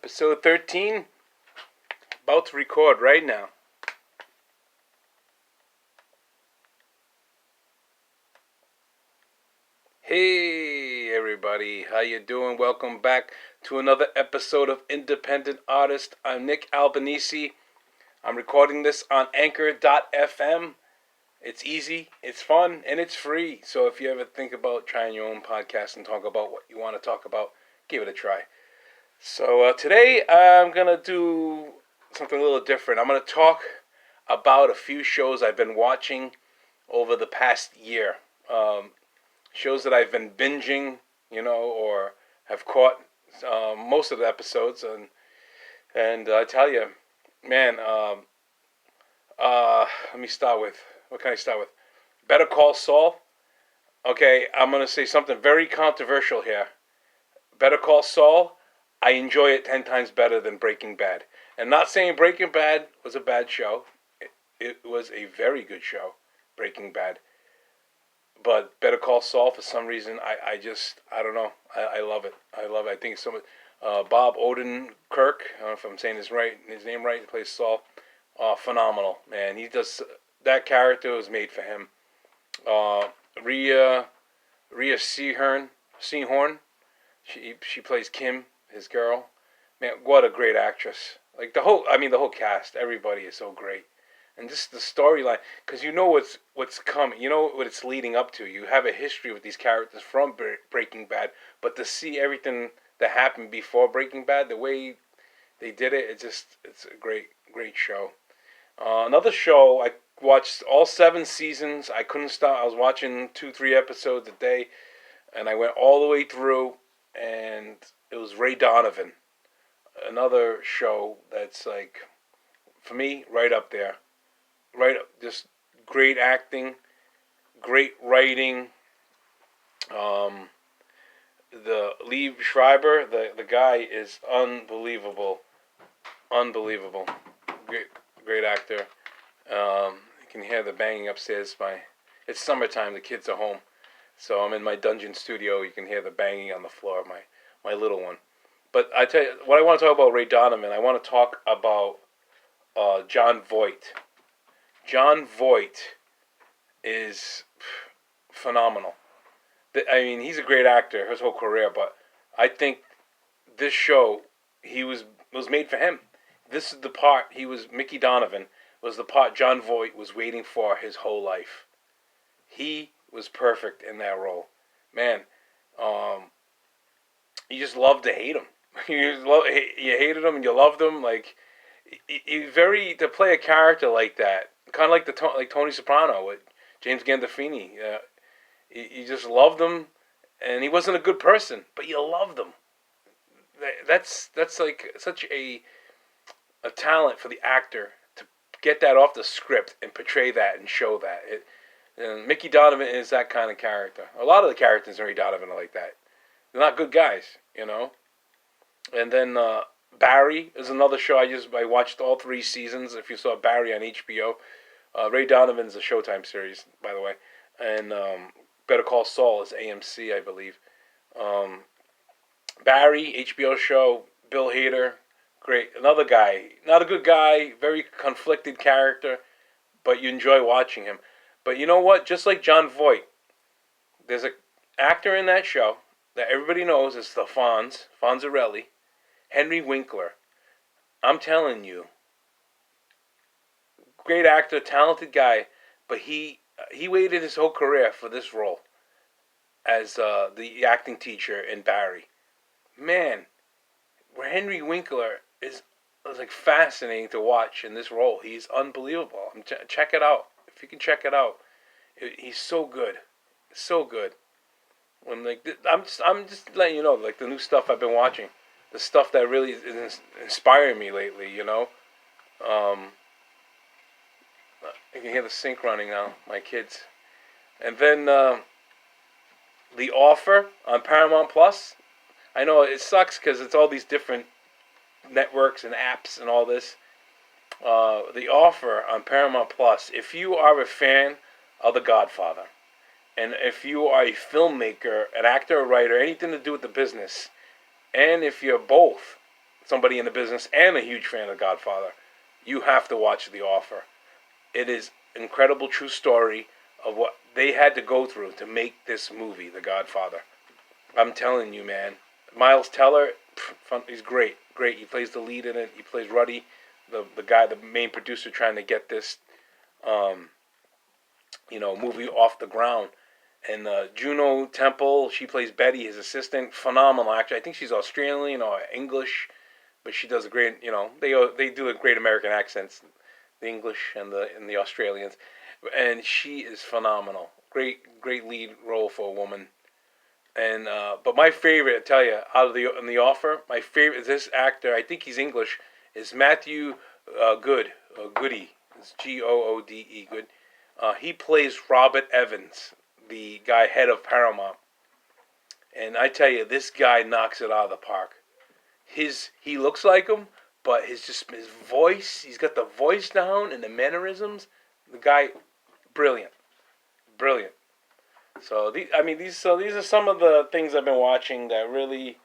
Episode 13. About to record right now. Hey everybody, how you doing? Welcome back to another episode of Independent Artist. I'm Nick Albanese. I'm recording this on Anchor.fm. It's easy, it's fun, and it's free. So if you ever think about trying your own podcast and talk about what you want to talk about, give it a try. So today I'm going to do something a little different. I'm going to talk about a few shows I've been watching over the past year. Shows that I've been binging, or have caught most of the episodes. And I tell you, man, let me start with, what can I start with? Better Call Saul. Okay, I'm going to say something very controversial here. Better Call Saul, I enjoy it 10 times better than Breaking Bad. And not saying Breaking Bad was a bad show. It was a very good show, Breaking Bad. But Better Call Saul, for some reason, I don't know. I love it. I love it. I think so much. Bob Odenkirk, I don't know if I'm saying his name right, he plays Saul. Phenomenal, man. He does, that character was made for him. Rhea Seehorn, she plays Kim, his girl. Man, what a great actress. Like the whole cast, everybody is so great. And just the storyline, because you know what's coming, you know what it's leading up to. You have a history with these characters from Breaking Bad, but to see everything that happened before Breaking Bad, the way they did it, it's a great show. Another show, I watched all 7 seasons. I couldn't stop. I was watching 2-3 episodes a day, and I went all the way through, and it was Ray Donovan. Another show that's like, for me, right up there. Right up, just great acting, great writing. The Liev Schreiber, the guy is unbelievable. Unbelievable. Great actor. You can hear the banging upstairs. It's summertime, the kids are home. So I'm in my dungeon studio. You can hear the banging on the floor, my little one. But I tell you, what I want to talk about Ray Donovan, I want to talk about Jon Voight. Jon Voight is phenomenal. I mean, he's a great actor his whole career, but I think this show, was made for him. This is the part Mickey Donovan was the part Jon Voight was waiting for his whole life. He was perfect in that role. Man, you just loved to hate him. You hated him and you loved him. Like, to play a character like that, kind of like Tony Soprano with James Gandolfini. You just loved him, and he wasn't a good person, but you loved him. That's like such a talent for the actor to get that off the script and portray that and show that. And Mickey Donovan is that kind of character. A lot of the characters in Ray Donovan are like that. They're not good guys, And then Barry is another show I watched all 3 seasons. If you saw Barry on HBO, Ray Donovan's a Showtime series, by the way, and Better Call Saul is AMC, I believe. Barry, HBO show, Bill Hader, great. Another guy, not a good guy, very conflicted character, but you enjoy watching him. But you know what? Just like Jon Voight, there's an actor in that show that everybody knows is the Fonzarelli, Henry Winkler. I'm telling you, great actor, talented guy, but he waited his whole career for this role as the acting teacher in Barry. Man, Henry Winkler is like fascinating to watch in this role. He's unbelievable. Check it out if you can check it out. He's so good, so good. I'm just letting you know, like, the new stuff I've been watching, the stuff that really is inspiring me lately. You can hear the sink running now, my kids. And then The Offer on Paramount Plus. I know it sucks because it's all these different networks and apps and all this. The Offer on Paramount Plus. If you are a fan of The Godfather, and if you are a filmmaker, an actor, a writer, anything to do with the business, and if you're both, somebody in the business and a huge fan of Godfather, you have to watch The Offer. It is an incredible true story of what they had to go through to make this movie, The Godfather. I'm telling you, man. Miles Teller, he's great. Great. He plays the lead in it. He plays Ruddy, the guy, the main producer trying to get this, um, movie off the ground. And Juno Temple, she plays Betty, his assistant. Phenomenal actor. I think she's Australian or English, but she does a great. They do a great American accents, the English and the Australians, and she is phenomenal. Great lead role for a woman. And but my favorite, I tell you, out of the Offer, my favorite this actor. I think he's English. Is Matthew Goody. It's Goode Good. He plays Robert Evans, the guy head of Paramount. And I tell you, this guy knocks it out of the park. He looks like him, but his voice, he's got the voice down and the mannerisms. The guy, brilliant, brilliant. So these are some of the things I've been watching that are really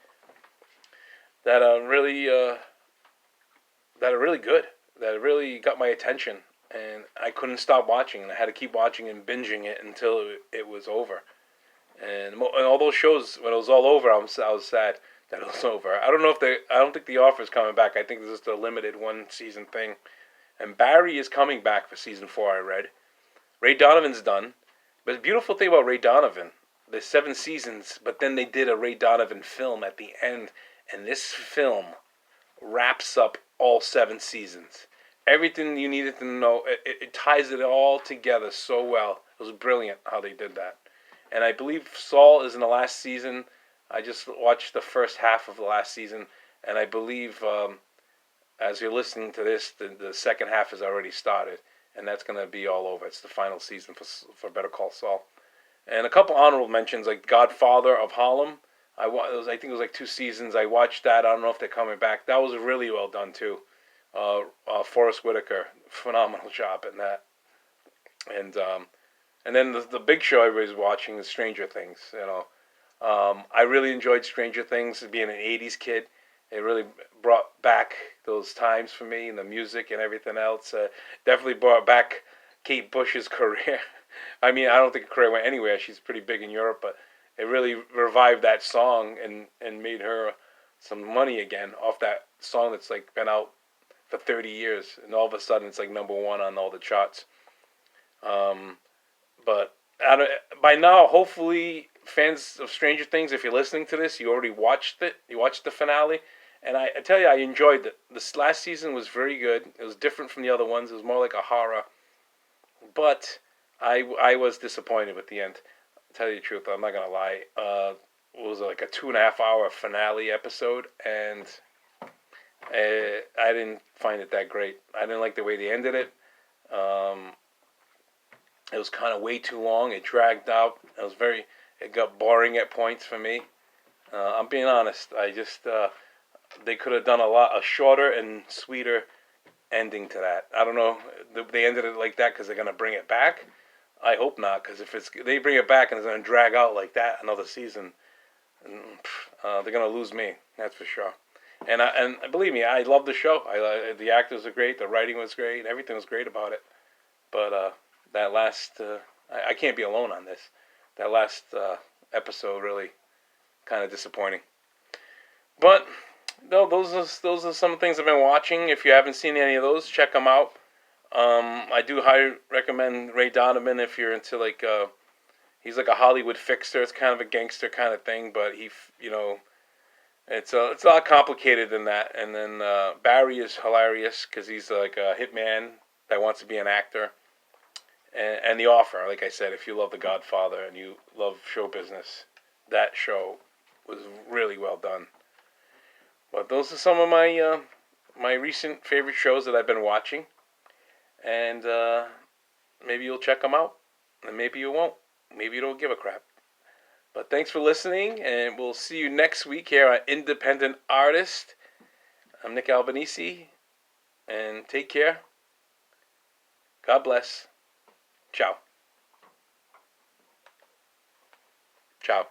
good. That really got my attention, and I couldn't stop watching, and I had to keep watching and binging it until it was over. And all those shows, when it was all over, I was sad that it was over. I don't think The Offer is coming back. I think this is a limited one season thing. And Barry is coming back for season 4. I read. Ray Donovan's done. But the beautiful thing about Ray Donovan, there's 7 seasons, but then they did a Ray Donovan film at the end, and this film wraps up all 7 seasons. Everything you needed to know, it ties it all together so well. It was brilliant how they did that. And I believe Saul is in the last season. I just watched the first half of the last season, and I believe as you're listening to this, the second half has already started. And that's going to be all over. It's the final season for Better Call Saul. And a couple honorable mentions, like Godfather of Harlem. I think it was like 2 seasons. I watched that. I don't know if they're coming back. That was really well done, too. Forrest Whitaker, phenomenal job in that. And then the big show everybody's watching is Stranger Things. I really enjoyed Stranger Things, being an 80s kid. It really brought back those times for me, and the music and everything else. Definitely brought back Kate Bush's career. I mean, I don't think her career went anywhere. She's pretty big in Europe, but it really revived that song and made her some money again off that song that's like been out for 30 years. And all of a sudden it's like #1 on all the charts. But by now, hopefully, fans of Stranger Things, if you're listening to this, you already watched it. You watched the finale. And I tell you, I enjoyed it. This last season was very good. It was different from the other ones. It was more like a horror. But I was disappointed with the end. To tell you the truth, I'm not going to lie. It was like a 2.5-hour finale episode. And I didn't find it that great. I didn't like the way they ended it. It was kind of way too long. It dragged out. It got boring at points for me. I'm being honest. They could have done a shorter and sweeter ending to that. I don't know. They ended it like that because they're gonna bring it back. I hope not, because if they bring it back and it's gonna drag out like that another season, they're gonna lose me. That's for sure. And believe me, I love the show. The actors are great. The writing was great. Everything was great about it. But that last, I can't be alone on this. That last episode really kind of disappointing. But no, those are some things I've been watching. If you haven't seen any of those, check them out. I do highly recommend Ray Donovan if you're into he's like a Hollywood fixer. It's kind of a gangster kind of thing, but it's a lot complicated than that. And then Barry is hilarious because he's like a hitman that wants to be an actor. And The Offer, like I said, if you love The Godfather and you love show business, that show was really well done. But those are some of my recent favorite shows that I've been watching. And maybe you'll check them out. And maybe you won't. Maybe you don't give a crap. But thanks for listening. And we'll see you next week here on Independent Artist. I'm Nick Albanese. And take care. God bless. Ciao. Ciao.